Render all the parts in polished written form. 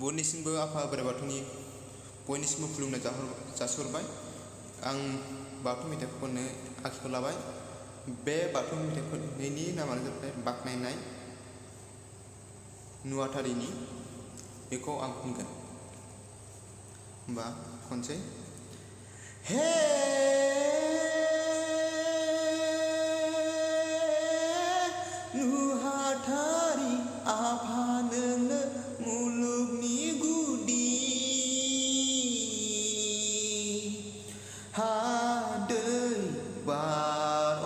बयनिसिमबो आफा बोराइ बाथौनि बयनिसिमबो खुलुमनाय जासिहरबाय। आं बाथौ मेथाइ खननो आखायाव लाबाय। बे बाथौ मेथाइ खननायनि नामानो जाबाय बाख्नायनाय नुवाथारिनि। बेखौ आं खनगोन। होमबा खनसै। हे नुहाथारि आफा नोंनो मुलुगनि गुदि, हा दै बार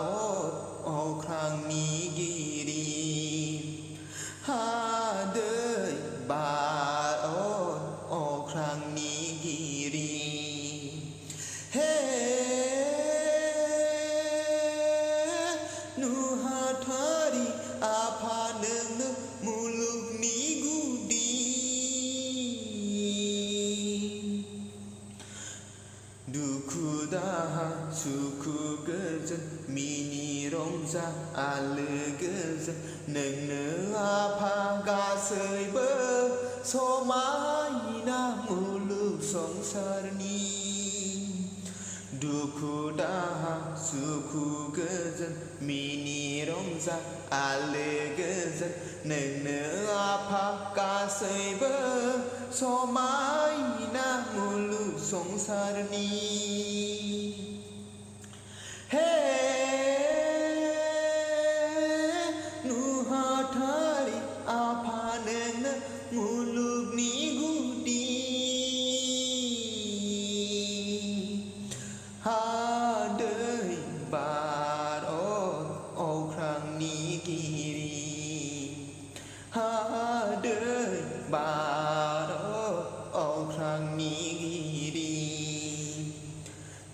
अख्रांनि गिरि, हा दै बार अख्रांनि गिरि। हे नुहाथारि आफा नोंनो मुलुगनि गुदि, दुखु दाहा सुखु गोजोन मिनि रंजा आलो गोजोन नोंनो आफा गासैबो समायना मुलुग संसारनि। दुखु दाहा सुखु गोजोन मिनि रंजा आलो गोजोन नोंनो आफा गासैबो समायना मुलुग संसारनि। हे नुहाथारि आफा नोंनो मुलुगनि गुदि, हा दै बार अख्रांनि गिरि, हा दै बार अख्रांनि गिरि।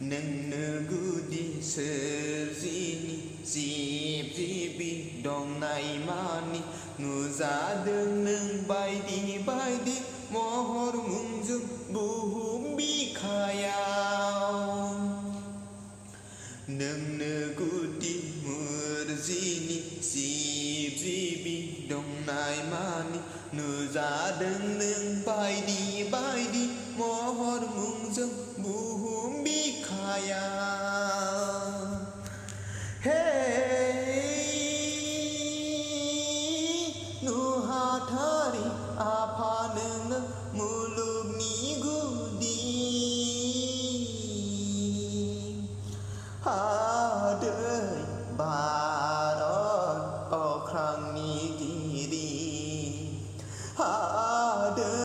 नोंनो गुदि सोरजिनि जिब जिबि दंनाय मानि, नुजादों नों बायदि बायदि महर मुंजों बुहुम बिखायाव। नोंनो गुदि मुरजिनि जिब जिबि दंनाय मानि, नुजादों नों बायदि बायदि महर मुंजों बुहुम बिखायाव।